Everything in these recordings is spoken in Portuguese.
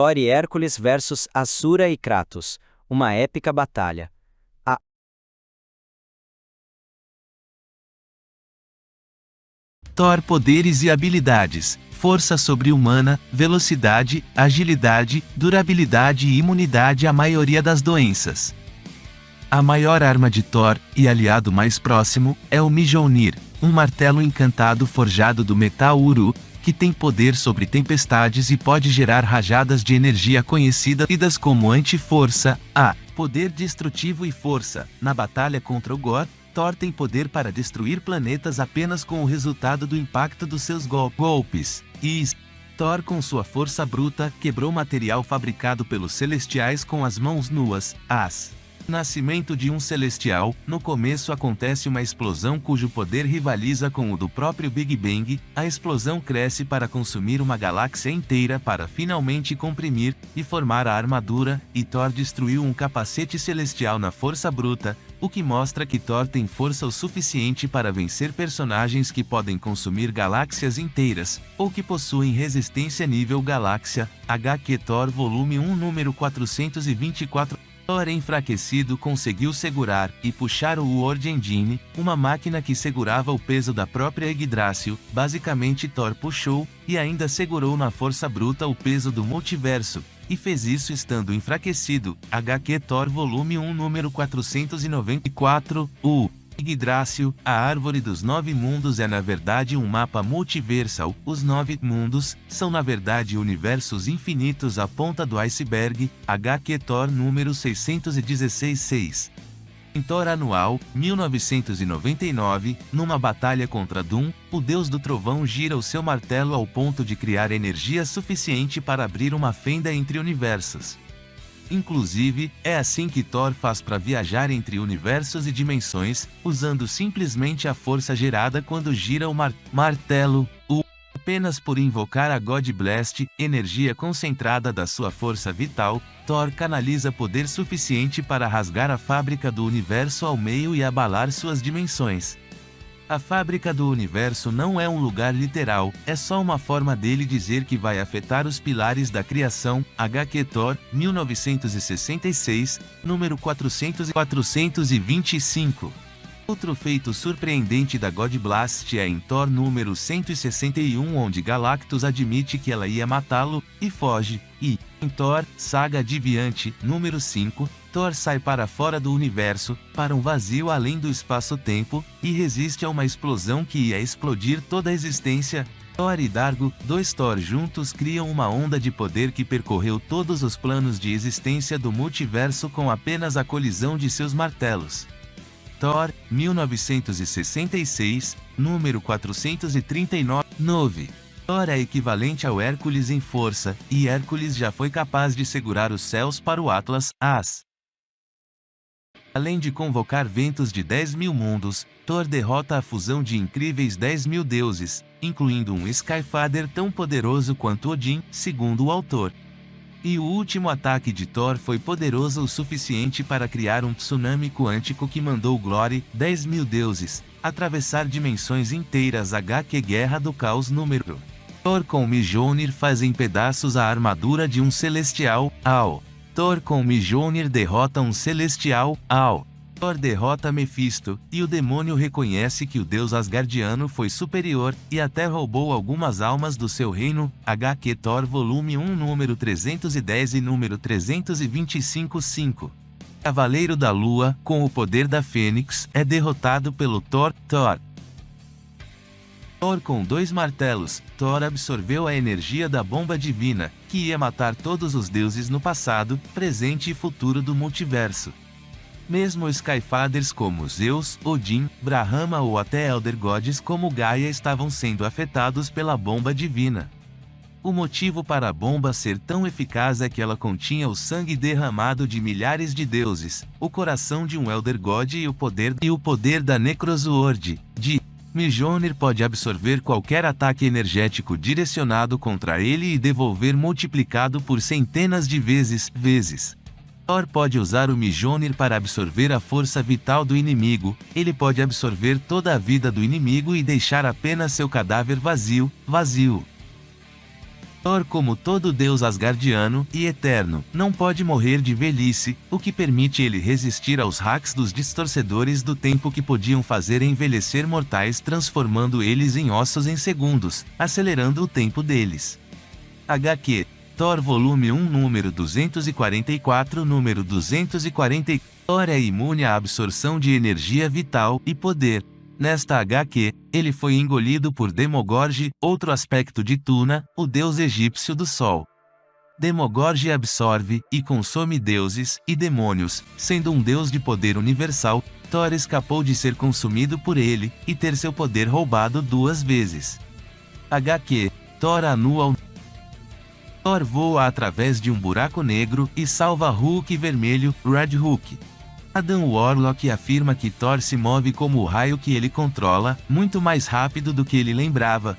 Thor e Hércules versus Asura e Kratos. Uma épica batalha. Thor poderes e habilidades, força sobre-humana, velocidade, agilidade, durabilidade e imunidade à maioria das doenças. A maior arma de Thor, e aliado mais próximo, é o Mjolnir, um martelo encantado forjado do metal Uru, que tem poder sobre tempestades e pode gerar rajadas de energia conhecidas como anti-força, poder destrutivo e força. Na batalha contra o Gorr, Thor tem poder para destruir planetas apenas com o resultado do impacto dos seus golpes. Thor, com sua força bruta, quebrou material fabricado pelos Celestiais com as mãos nuas. Nascimento de um Celestial. No começo acontece uma explosão cujo poder rivaliza com o do próprio Big Bang. A explosão cresce para consumir uma galáxia inteira para finalmente comprimir e formar a armadura, e Thor destruiu um capacete celestial na força bruta, o que mostra que Thor tem força o suficiente para vencer personagens que podem consumir galáxias inteiras, ou que possuem resistência nível galáxia. HQ Thor Volume 1 número 424. Thor enfraquecido conseguiu segurar e puxar o World Engine, uma máquina que segurava o peso da própria Yggdrasil. Basicamente Thor puxou, e ainda segurou na força bruta o peso do multiverso, e fez isso estando enfraquecido. HQ Thor Volume 1 número 494. Yggdrasil, a Árvore dos Nove Mundos, é na verdade um mapa multiversal. Os Nove Mundos são na verdade universos infinitos. A ponta do iceberg. HQ Thor número 616-6. Em Thor Anual, 1999, numa batalha contra Doom, o deus do trovão gira o seu martelo ao ponto de criar energia suficiente para abrir uma fenda entre universos. Inclusive, é assim que Thor faz para viajar entre universos e dimensões, usando simplesmente a força gerada quando gira o martelo. Apenas por invocar a God Blast, energia concentrada da sua força vital, Thor canaliza poder suficiente para rasgar a fábrica do universo ao meio e abalar suas dimensões. A fábrica do universo não é um lugar literal, é só uma forma dele dizer que vai afetar os pilares da criação. HQ Thor, 1966, número 425. Outro feito surpreendente da God Blast é em Thor número 161, onde Galactus admite que ela ia matá-lo, e foge. E, em Thor, Saga Adiviante, número 5, Thor sai para fora do universo, para um vazio além do espaço-tempo, e resiste a uma explosão que ia explodir toda a existência. Thor e Dargo, dois Thor juntos criam uma onda de poder que percorreu todos os planos de existência do multiverso com apenas a colisão de seus martelos. Thor, 1966, número 439. Thor é equivalente ao Hércules em força, e Hércules já foi capaz de segurar os céus para o Atlas. Além de convocar ventos de 10.000 mundos, Thor derrota a fusão de incríveis 10.000 deuses, incluindo um Skyfather tão poderoso quanto Odin, segundo o autor. E o último ataque de Thor foi poderoso o suficiente para criar um tsunami quântico que mandou Glory, 10.000 deuses, atravessar dimensões inteiras. HQ Guerra do Caos número. Thor com Mjolnir faz em pedaços a armadura de um Celestial. Thor com Mjolnir derrota um Celestial. Thor derrota Mephisto, e o demônio reconhece que o deus asgardiano foi superior, e até roubou algumas almas do seu reino. HQ Thor Volume 1 número 310 e número 325-5. Cavaleiro da Lua, com o poder da Fênix, é derrotado pelo Thor. Thor com dois martelos. Thor absorveu a energia da bomba divina, que ia matar todos os deuses no passado, presente e futuro do multiverso. Mesmo Skyfathers como Zeus, Odin, Brahma ou até Elder Gods como Gaia estavam sendo afetados pela bomba divina. O motivo para a bomba ser tão eficaz é que ela continha o sangue derramado de milhares de deuses, o coração de um Elder God e o poder da Necrosword. Mjolnir pode absorver qualquer ataque energético direcionado contra ele e devolver multiplicado por centenas de vezes. Thor pode usar o Mjolnir para absorver a força vital do inimigo. Ele pode absorver toda a vida do inimigo e deixar apenas seu cadáver vazio. Thor, como todo deus asgardiano e eterno, não pode morrer de velhice, o que permite ele resistir aos hacks dos distorcedores do tempo que podiam fazer envelhecer mortais, transformando eles em ossos em segundos, acelerando o tempo deles. HQ Thor Volume 1 Número 244 Número 240 Thor é imune à absorção de energia vital e poder. Nesta HQ, ele foi engolido por Demogorge, outro aspecto de Tuna, o deus egípcio do sol. Demogorge absorve e consome deuses e demônios, sendo um deus de poder universal. Thor escapou de ser consumido por ele e ter seu poder roubado 2 vezes. HQ Thor Annual Thor voa através de um buraco negro e salva Hulk vermelho, Red Hulk. Adam Warlock afirma que Thor se move como o raio que ele controla, muito mais rápido do que ele lembrava.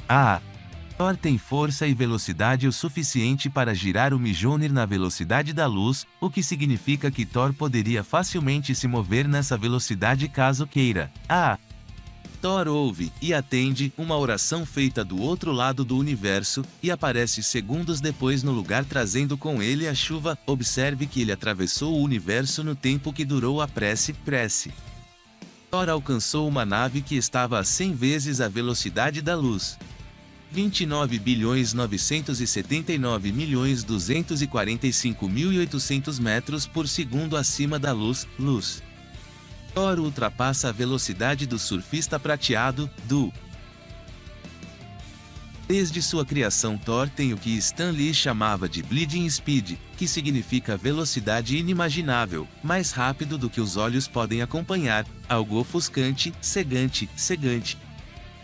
Thor tem força e velocidade o suficiente para girar o Mjolnir na velocidade da luz, o que significa que Thor poderia facilmente se mover nessa velocidade caso queira. Thor ouve e atende uma oração feita do outro lado do universo, e aparece segundos depois no lugar trazendo com ele a chuva. Observe que ele atravessou o universo no tempo que durou a prece. Thor alcançou uma nave que estava a 100 vezes a velocidade da luz. 29.979.245.800 metros por segundo acima da luz. Thor ultrapassa a velocidade do surfista prateado, Desde sua criação, Thor tem o que Stan Lee chamava de Bleeding Speed, que significa velocidade inimaginável, mais rápido do que os olhos podem acompanhar, algo ofuscante, cegante.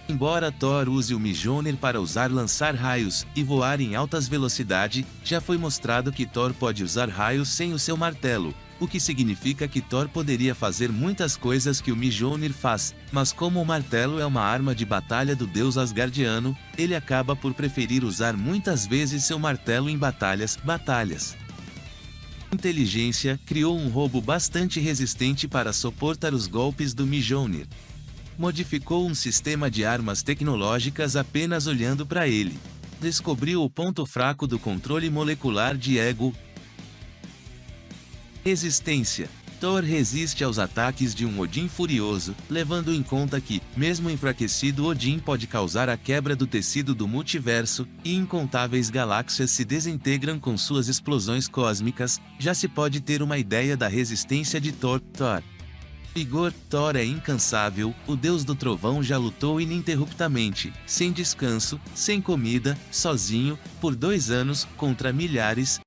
Embora Thor use o Mjolnir para lançar raios e voar em altas velocidades, já foi mostrado que Thor pode usar raios sem o seu martelo, o que significa que Thor poderia fazer muitas coisas que o Mjolnir faz, mas como o martelo é uma arma de batalha do deus asgardiano, ele acaba por preferir usar muitas vezes seu martelo em batalhas. Inteligência criou um robô bastante resistente para suportar os golpes do Mjolnir. Modificou um sistema de armas tecnológicas apenas olhando para ele. Descobriu o ponto fraco do controle molecular de ego. Resistência. Thor resiste aos ataques de um Odin furioso, levando em conta que, mesmo enfraquecido, Odin pode causar a quebra do tecido do multiverso, e incontáveis galáxias se desintegram com suas explosões cósmicas. Já se pode ter uma ideia da resistência de Thor. Vigor. Thor é incansável, o deus do trovão já lutou ininterruptamente, sem descanso, sem comida, sozinho, por 2 anos, contra milhares.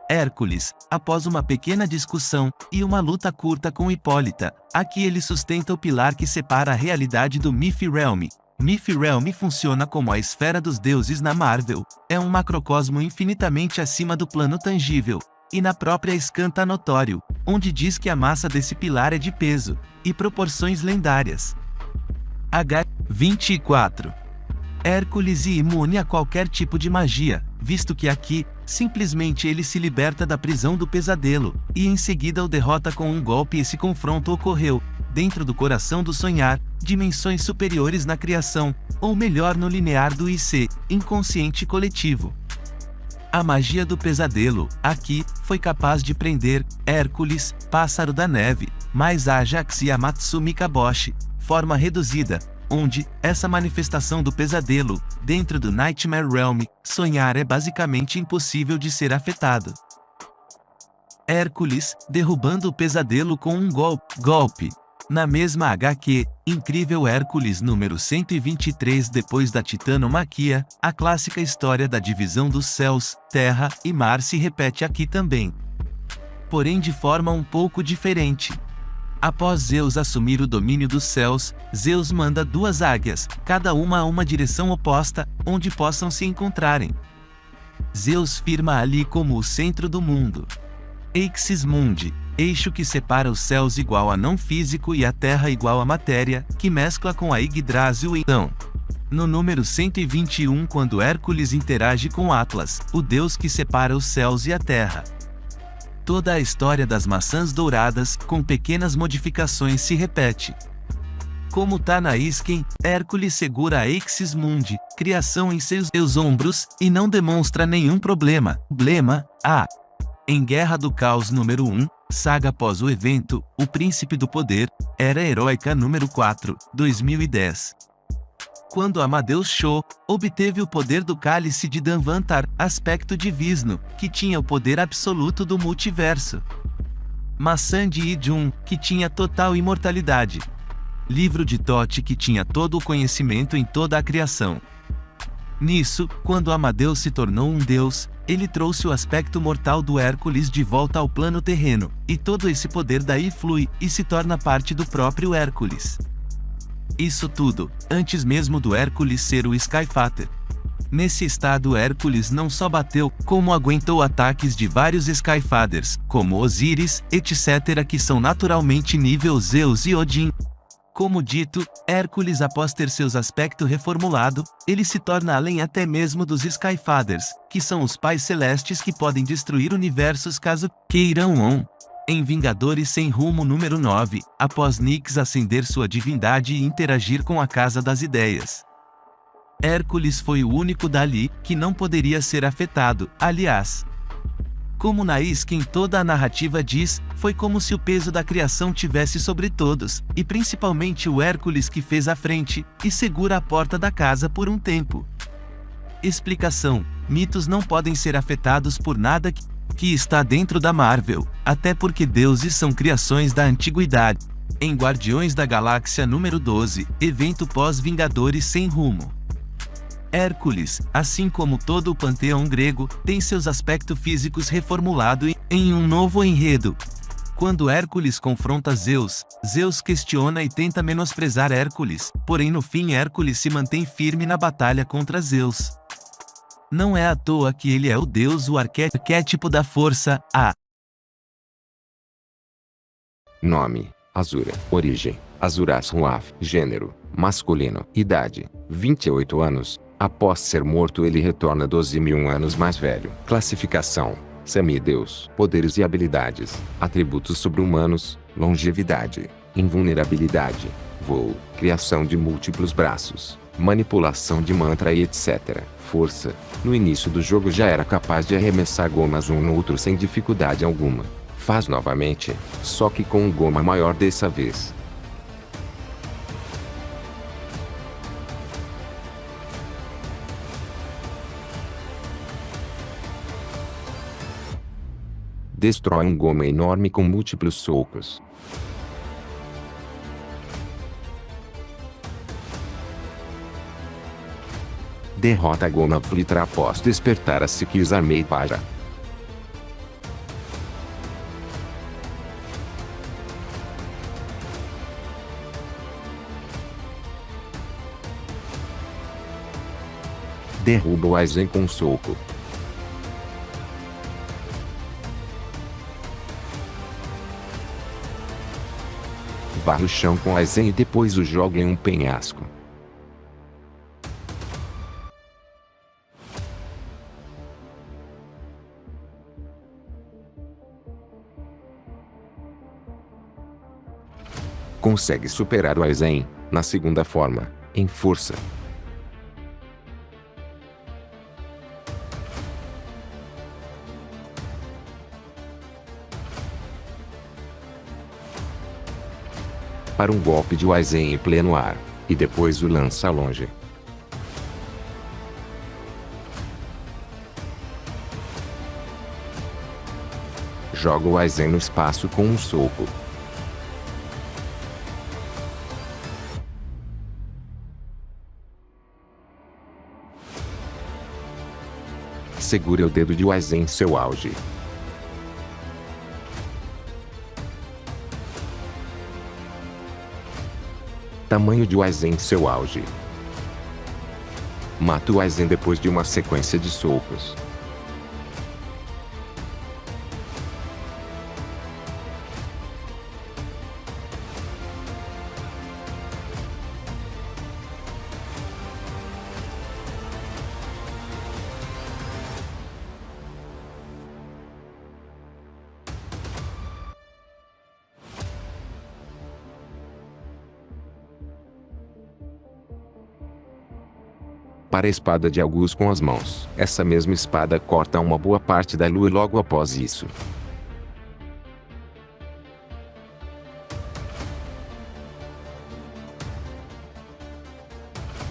Hércules, após uma pequena discussão e uma luta curta com Hipólita, aqui ele sustenta o pilar que separa a realidade do Myth-Realm. Myth-Realm funciona como a esfera dos deuses na Marvel, é um macrocosmo infinitamente acima do plano tangível, e na própria Escanta notório, onde diz que a massa desse pilar é de peso e proporções lendárias. H24. Hércules é imune a qualquer tipo de magia, visto que aqui, simplesmente ele se liberta da prisão do pesadelo, e em seguida o derrota com um golpe. Esse confronto ocorreu, dentro do coração do sonhar, dimensões superiores na criação, ou melhor no linear do IC, inconsciente coletivo. A magia do pesadelo, aqui, foi capaz de prender Hércules, pássaro da neve, mais Ajax e Amatsumi Kaboshi, forma reduzida, onde, essa manifestação do pesadelo, dentro do Nightmare Realm, sonhar é basicamente impossível de ser afetado. Hércules, derrubando o pesadelo com um golpe. Na mesma HQ, Incrível Hércules número 123 depois da titanomaquia, a clássica história da divisão dos céus, terra e mar se repete aqui também. Porém de forma um pouco diferente. Após Zeus assumir o domínio dos céus, Zeus manda 2 águias, cada uma a uma direção oposta, onde possam se encontrarem. Zeus firma ali como o centro do mundo. Eixis Mundi, eixo que separa os céus igual a não físico e a terra igual a matéria, que mescla com a Yggdrasil e então. No número 121, quando Hércules interage com Atlas, o deus que separa os céus e a terra. Toda a história das maçãs douradas, com pequenas modificações, se repete. Como tá na Isken, Hércules segura a Ixis Mundi, criação em seus ombros, e não demonstra nenhum problema. Em Guerra do Caos número 1, saga após o evento, O Príncipe do Poder, Era Heróica número 4, 2010. Quando Amadeus Cho obteve o poder do Cálice de Danvantar, aspecto de Vishnu, que tinha o poder absoluto do multiverso. Maçã de Ijun, que tinha total imortalidade. Livro de Thoth, que tinha todo o conhecimento em toda a criação. Nisso, quando Amadeus se tornou um deus, ele trouxe o aspecto mortal do Hércules de volta ao plano terreno, e todo esse poder daí flui, e se torna parte do próprio Hércules. Isso tudo, antes mesmo do Hércules ser o Skyfather. Nesse estado, Hércules não só bateu, como aguentou ataques de vários Skyfathers, como Osíris, etc., que são naturalmente nível Zeus e Odin. Como dito, Hércules, após ter seus aspecto reformulado, ele se torna além até mesmo dos Skyfathers, que são os pais celestes que podem destruir universos caso queiram. Em Vingadores Sem Rumo número 9, após Nyx acender sua divindade e interagir com a Casa das Ideias. Hércules foi o único dali que não poderia ser afetado, aliás. Como na Isken toda a narrativa diz, foi como se o peso da criação tivesse sobre todos, e principalmente o Hércules que fez a frente, e segura a porta da casa por um tempo. Explicação: mitos não podem ser afetados por nada que está dentro da Marvel, até porque deuses são criações da antiguidade. Em Guardiões da Galáxia número 12, evento pós-Vingadores Sem Rumo. Hércules, assim como todo o panteão grego, tem seus aspectos físicos reformulados em um novo enredo. Quando Hércules confronta Zeus, Zeus questiona e tenta menosprezar Hércules, porém no fim Hércules se mantém firme na batalha contra Zeus. Não é à toa que ele é o deus, o arquétipo da força, Nome: Azura. Origem: Azuras Ruaf. Gênero: masculino. Idade: 28 anos. Após ser morto, ele retorna 12.000 anos mais velho. Classificação: semideus. Poderes e habilidades: atributos sobre-humanos, longevidade, invulnerabilidade, voo, criação de múltiplos braços, manipulação de mantra e etc. Força: no início do jogo já era capaz de arremessar gomas um no outro sem dificuldade alguma. Faz novamente, só que com um goma maior dessa vez. Destrói um goma enorme com múltiplos socos. Derrota a Goma Flitra após despertar a Sikis Armei para. Derruba o Aizen com um soco. Varre o chão com Aizen e depois o joga em um penhasco. Consegue superar o Aizen, na segunda forma, em força. Para um golpe de Aizen em pleno ar, e depois o lança longe. Joga o Aizen no espaço com um soco. Segure o dedo de Aizen em seu auge. Tamanho de Aizen em seu auge. Mata o Aizen depois de uma sequência de socos. prepara a espada de Augus com as mãos. Essa mesma espada corta uma boa parte da lua logo após isso.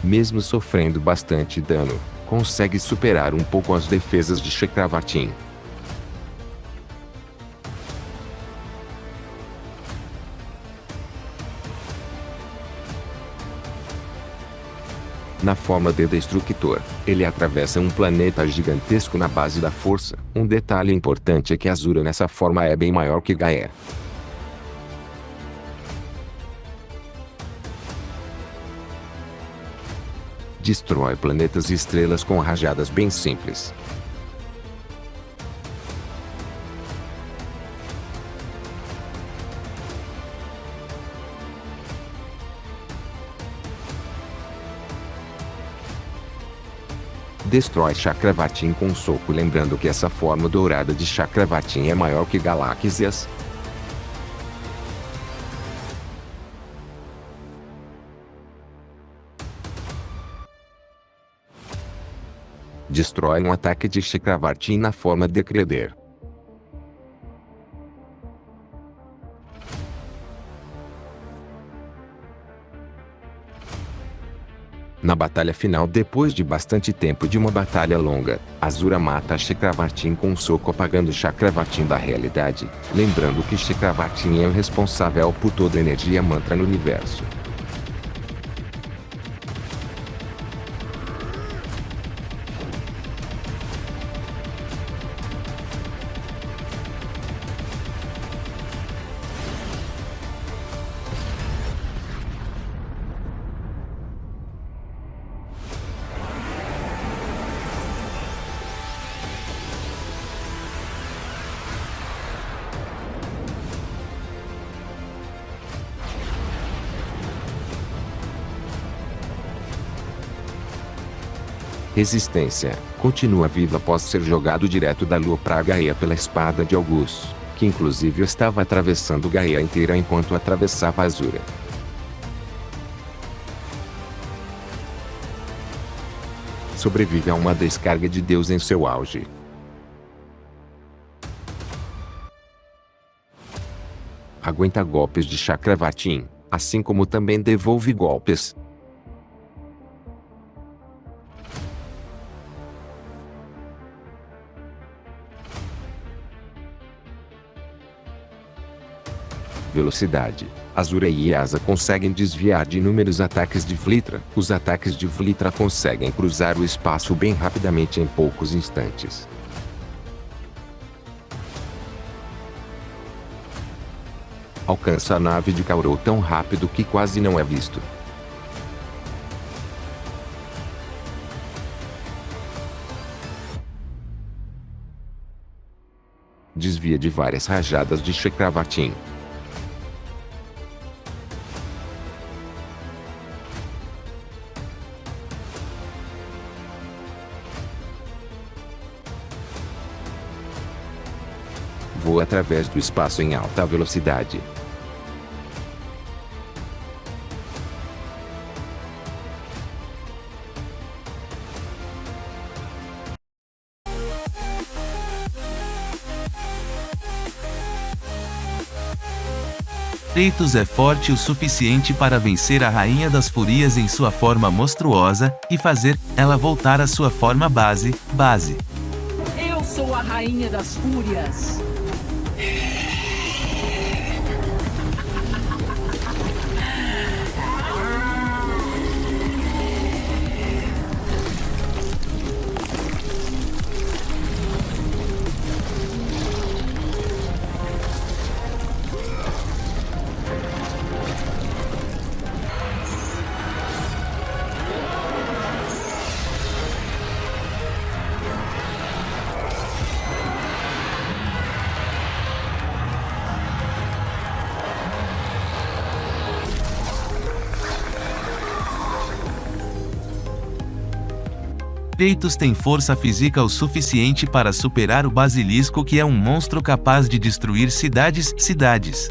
Mesmo sofrendo bastante dano, consegue superar um pouco as defesas de Chakravartin. Na forma de Destructor, ele atravessa um planeta gigantesco na base da força. Um detalhe importante é que Asura nessa forma é bem maior que Gaia. Destrói planetas e estrelas com rajadas bem simples. Destrói Chakravartin com um soco, lembrando que essa forma dourada de Chakravartin é maior que galáxias. Destrói um ataque de Chakravartin na forma de Kreder. Na batalha final, depois de bastante tempo de uma batalha longa, Asura mata Chakravartin com um soco, apagando Chakravartin da realidade, lembrando que Chakravartin é o responsável por toda a energia mantra no universo. Resistência. Continua viva após ser jogado direto da lua para Gaia pela espada de Augus, que inclusive estava atravessando Gaia inteira enquanto atravessava Asura. Sobrevive a uma descarga de Deus em seu auge. Aguenta golpes de Chakravartin, assim como também devolve golpes. Velocidade. Asura e Yasa conseguem desviar de inúmeros ataques de Vlitra. Os ataques de Vlitra conseguem cruzar o espaço bem rapidamente em poucos instantes. Alcança a nave de Kauro tão rápido que quase não é visto. Desvia de várias rajadas de Chakravartin. Voa através do espaço em alta velocidade. Kratos é forte o suficiente para vencer a Rainha das Fúrias em sua forma monstruosa, e fazer ela voltar à sua forma base. Eu sou a Rainha das Fúrias. Kratos tem força física o suficiente para superar o Basilisco, que é um monstro capaz de destruir cidades.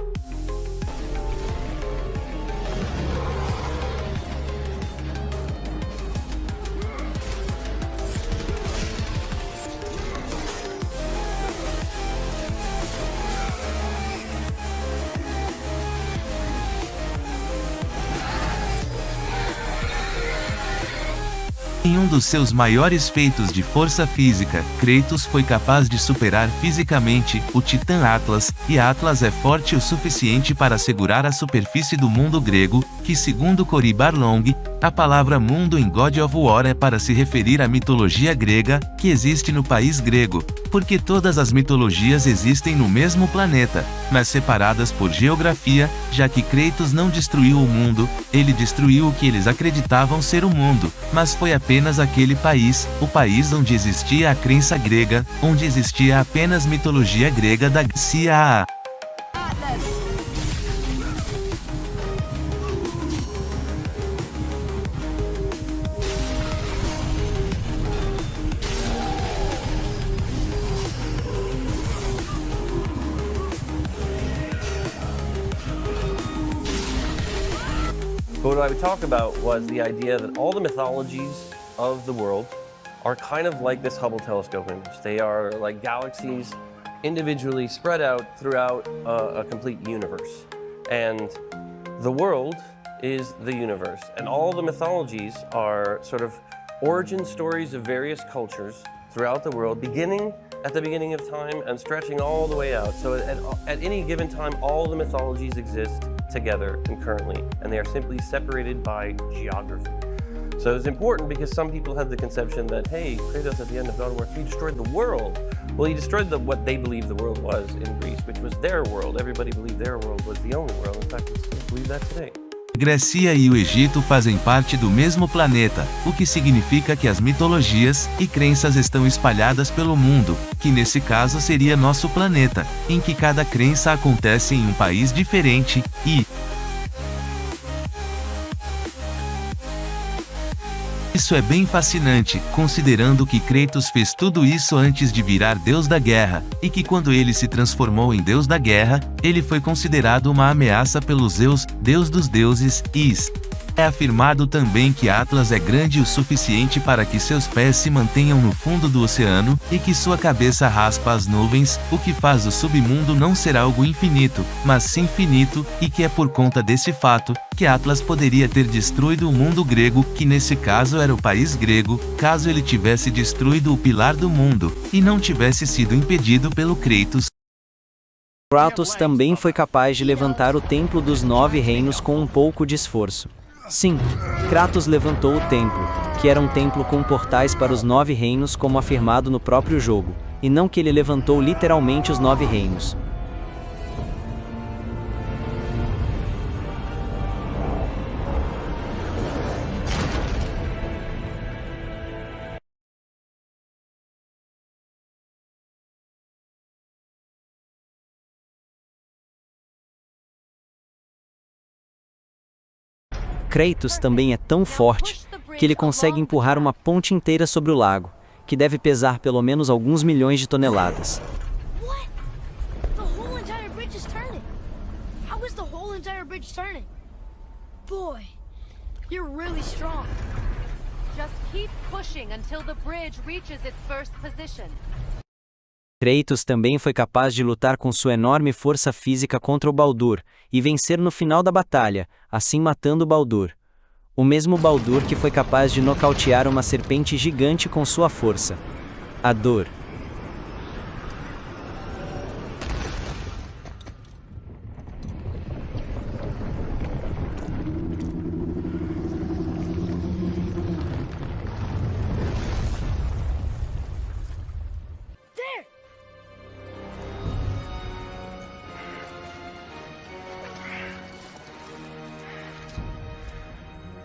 Em um dos seus maiores feitos de força física, Kratos foi capaz de superar fisicamente o titã Atlas, e Atlas é forte o suficiente para segurar a superfície do mundo grego, que segundo Cory Barlong, a palavra mundo em God of War é para se referir à mitologia grega, que existe no país grego, porque todas as mitologias existem no mesmo planeta, mas separadas por geografia, já que Kratos não destruiu o mundo, ele destruiu o que eles acreditavam ser o mundo, mas foi apenas aquele país, o país onde existia a crença grega, onde existia apenas mitologia grega da Grécia. But what I would talk about was the idea that all the mythologies of the world are kind of like this Hubble telescope image. They are like galaxies individually spread out throughout a complete universe. And the world is the universe. And all the mythologies are sort of origin stories of various cultures throughout the world, beginning at the beginning of time and stretching all the way out. So at any given time, all the mythologies exist together concurrently, and they are simply separated by geography. So it's important because some people have the conception that, hey, Kratos at the end of God of War 3 destroyed the world. Well, he destroyed what they believed the world was in Greece, which was their world. Everybody believed their world was the only world. In fact, we still believe that today. Grécia e o Egito fazem parte do mesmo planeta, o que significa que as mitologias e crenças estão espalhadas pelo mundo, que nesse caso seria nosso planeta, em que cada crença acontece em um país diferente, e isso é bem fascinante, considerando que Kratos fez tudo isso antes de virar Deus da Guerra, e que quando ele se transformou em Deus da Guerra, ele foi considerado uma ameaça pelos Zeus, Deus dos deuses, e é afirmado também que Atlas é grande o suficiente para que seus pés se mantenham no fundo do oceano, e que sua cabeça raspa as nuvens, o que faz o submundo não ser algo infinito, mas sim finito, e que é por conta desse fato, que Atlas poderia ter destruído o mundo grego, que nesse caso era o país grego, caso ele tivesse destruído o pilar do mundo, e não tivesse sido impedido pelo Kratos. Kratos também foi capaz de levantar o Templo dos Nove Reinos com um pouco de esforço. Sim, Kratos levantou o templo, que era um templo com portais para os 9 reinos como afirmado no próprio jogo, e não que ele levantou literalmente os 9 reinos. Kratos também é tão forte que ele consegue empurrar uma ponte inteira sobre o lago, que deve pesar pelo menos alguns milhões de toneladas. Kratos também foi capaz de lutar com sua enorme força física contra o Baldur, e vencer no final da batalha, assim matando Baldur. O mesmo Baldur que foi capaz de nocautear uma serpente gigante com sua força. A dor.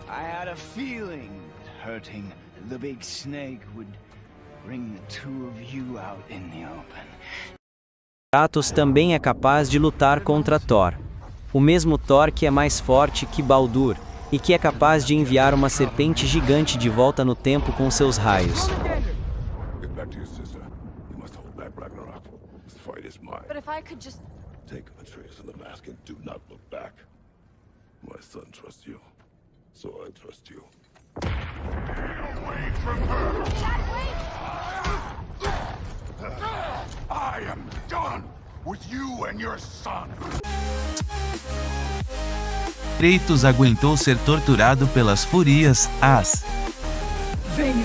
I had a feeling that hurting the big snake would bring the two of you out in the open. Kratos também é capaz de lutar contra Thor. O mesmo Thor que é mais forte que Baldur, e que é capaz de enviar uma serpente gigante de volta no tempo com seus raios. But if I could just... Take Atreus and the mask and do not look back. My son trusts you, so I trust you. Away from her! I am done with you and your son. Kratos aguentou ser torturado pelas Fúrias, as Venha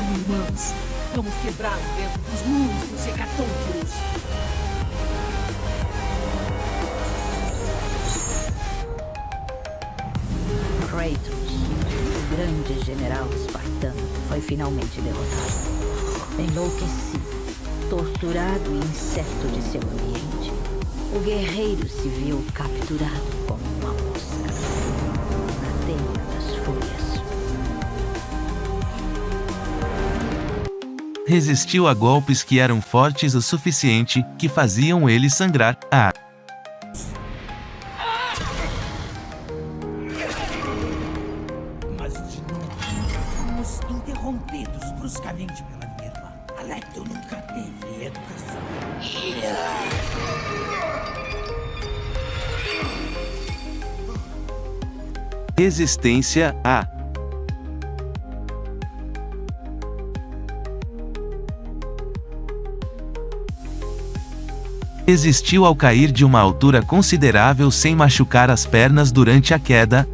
Titãs. Vamos quebrá-lo dentro dos mundos dos Hecatônquiros. Kratos, o grande general espartano, foi finalmente derrotado. Enlouquecido, torturado e incerto de seu ambiente, o guerreiro se viu capturado como uma mosca na teia das fúrias. Resistiu a golpes que eram fortes o suficiente, que faziam ele sangrar. Mas de novo, fomos interrompidos bruscamente pela minha irmã. Alecto nunca teve educação. Resistência a Resistiu ao cair de uma altura considerável sem machucar as pernas durante a queda.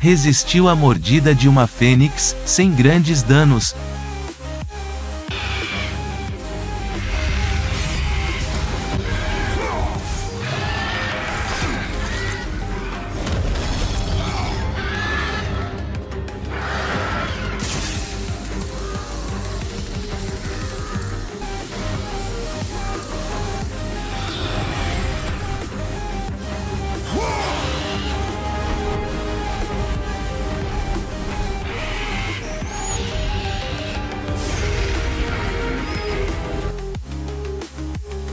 Resistiu à mordida de uma fênix, sem grandes danos.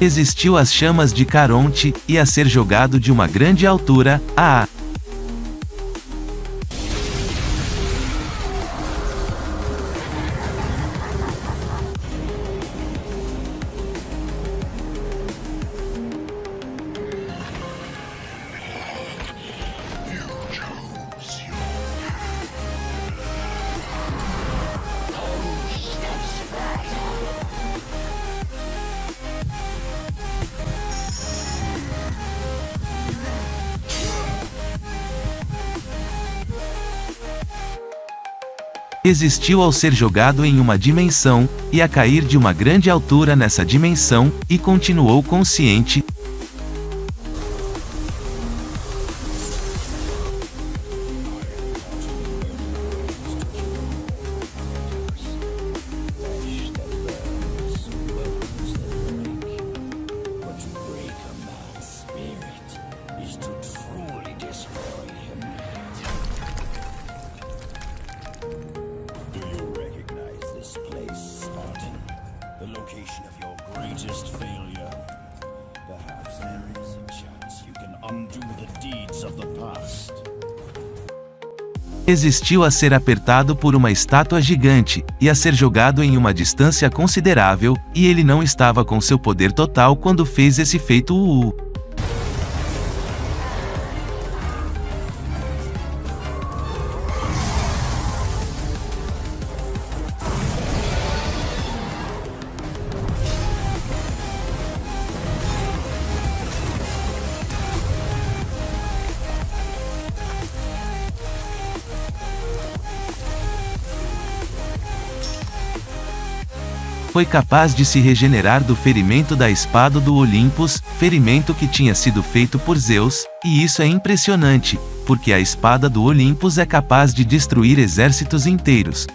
Resistiu às chamas de Caronte, e a ser jogado de uma grande altura. Resistiu ao ser jogado em uma dimensão, e a cair de uma grande altura nessa dimensão, e continuou consciente. Resistiu a ser apertado por uma estátua gigante, e a ser jogado em uma distância considerável, e ele não estava com seu poder total quando fez esse feito. Foi capaz de se regenerar do ferimento da espada do Olympus, ferimento que tinha sido feito por Zeus, e isso é impressionante, porque a espada do Olympus é capaz de destruir exércitos inteiros.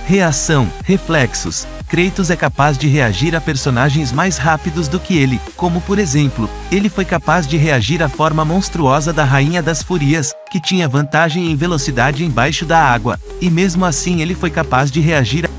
Reação, reflexos. Kratos é capaz de reagir a personagens mais rápidos do que ele, como por exemplo, ele foi capaz de reagir à forma monstruosa da Rainha das Fúrias, que tinha vantagem em velocidade embaixo da água, e mesmo assim ele foi capaz de reagir a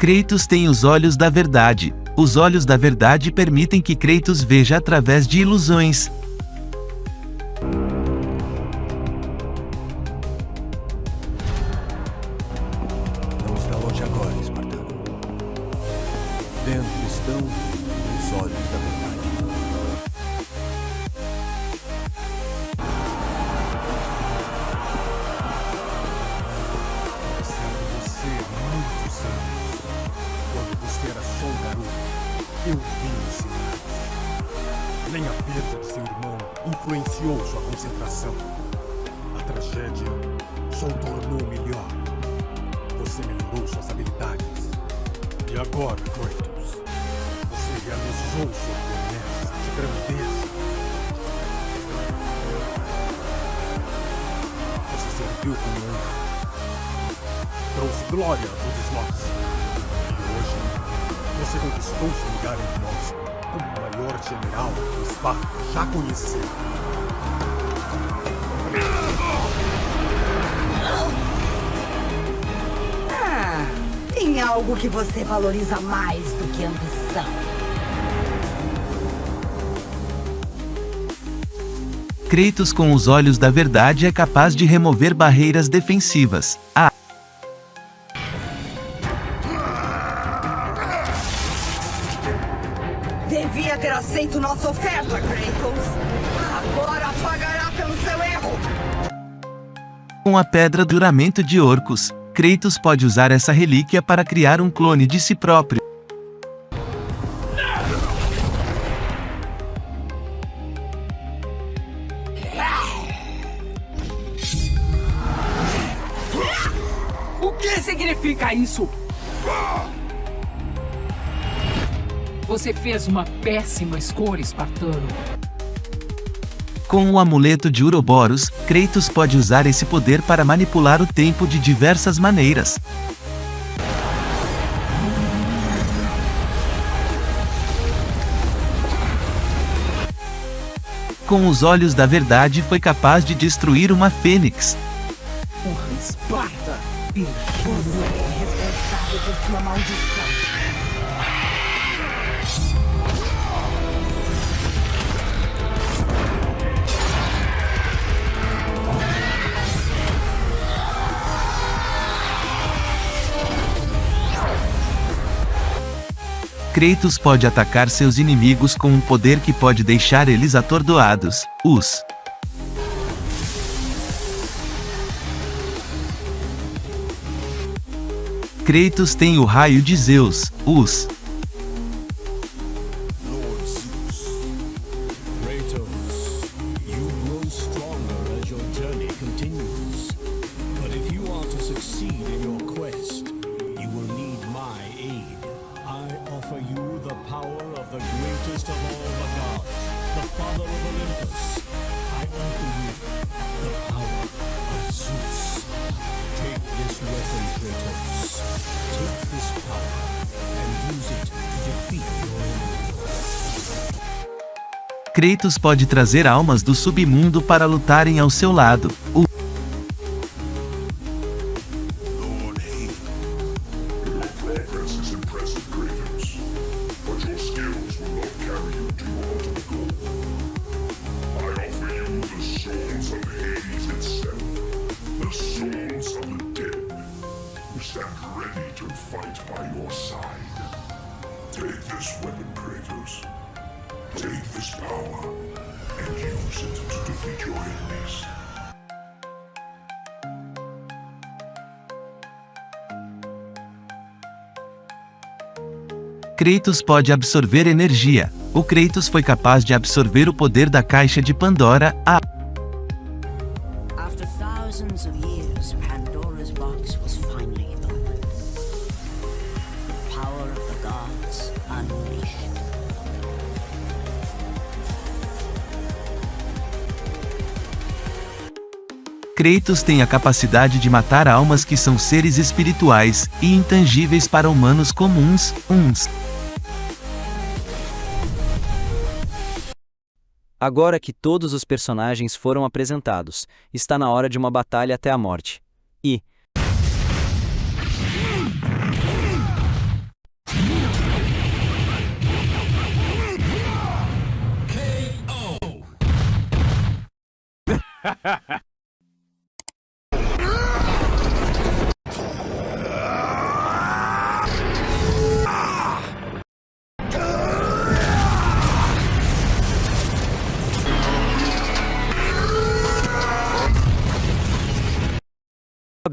Kratos tem os olhos da verdade. Os olhos da verdade permitem que Kratos veja através de ilusões. Não está longe agora, espartano. Dentro estão os olhos da verdade. Você há muitos anos. Quando você era só um garoto, eu vi os sinais. Nem a perda de seu irmão influenciou sua concentração. A tragédia só o tornou melhor. Você melhorou suas habilidades. E agora, Kratos, você realizou sua promessa de grandeza. Você serviu como honra. Trouxe glória a todos nós. Você conquistou seu lugar entre nós como o maior general que o Esparta já conheceu. Tem algo que você valoriza mais do que ambição. Kratos com os olhos da verdade é capaz de remover barreiras defensivas. Devia ter aceito nossa oferta, Kratos. Agora pagará pelo seu erro. Com a pedra do juramento de Orcus, Kratos pode usar essa relíquia para criar um clone de si próprio. O que significa isso? Você fez uma péssima escolha, espartano. Com o amuleto de Uroboros, Kratos pode usar esse poder para manipular o tempo de diversas maneiras. Com os olhos da verdade foi capaz de destruir uma fênix. Porra, Esparta! Você é responsável por sua maldição. Kratos pode atacar seus inimigos com um poder que pode deixar eles atordoados. Kratos tem o raio de Zeus, Us. Lord Zeus. Kratos, you grow stronger as your journey continues. But if you are to succeed in your quest, you will need my aid. I offer you the power of the greatest of all the gods, the father of Olympus. I offer you the power of Zeus. Take this weapon, Kratos. Take this power and use it to defeat your enemies. Kratos pode trazer almas do submundo para lutarem ao seu lado. Lord Hades. Your progress is impressive, Kratos. But your skills will not carry you to your ultimate goal. I offer you the souls of Hades itself. The souls of the dead, who stand ready to fight by your side. Take this weapon, Kratos. Take this power and use it to defeat your enemies. Kratos pode absorver energia. O Kratos foi capaz de absorver o poder da Caixa de Pandora, After thousands of years, Pandora's box was finally opened. The power of the gods unleashed. Kratos tem a capacidade de matar almas que são seres espirituais e intangíveis para humanos comuns. Agora que todos os personagens foram apresentados, está na hora de uma batalha até a morte. E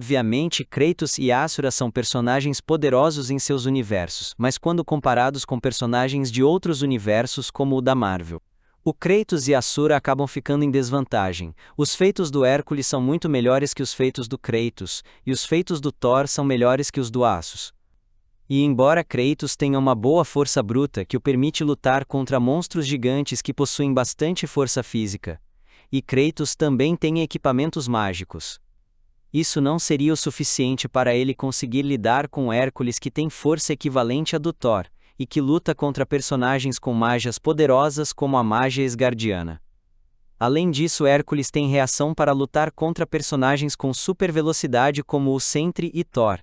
obviamente, Kratos e Asura são personagens poderosos em seus universos, mas quando comparados com personagens de outros universos como o da Marvel, o Kratos e Asura acabam ficando em desvantagem. Os feitos do Hércules são muito melhores que os feitos do Kratos, e os feitos do Thor são melhores que os do Assus. E embora Kratos tenha uma boa força bruta que o permite lutar contra monstros gigantes que possuem bastante força física, e Kratos também tem equipamentos mágicos, isso não seria o suficiente para ele conseguir lidar com Hércules, que tem força equivalente à do Thor, e que luta contra personagens com magias poderosas como a magia Asgardiana. Além disso, Hércules tem reação para lutar contra personagens com super velocidade como o Sentry e Thor.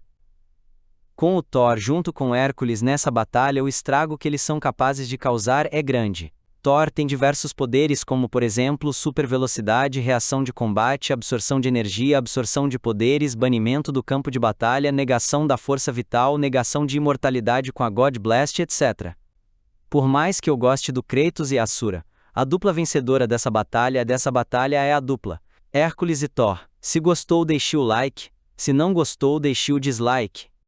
Com o Thor junto com Hércules nessa batalha, o estrago que eles são capazes de causar é grande. Thor tem diversos poderes como, por exemplo, super velocidade, reação de combate, absorção de energia, absorção de poderes, banimento do campo de batalha, negação da força vital, negação de imortalidade com a God Blast, etc. Por mais que eu goste do Kratos e Asura, a dupla vencedora dessa batalha é a dupla Hércules e Thor. Se gostou, deixe o like. Se não gostou, deixe o dislike.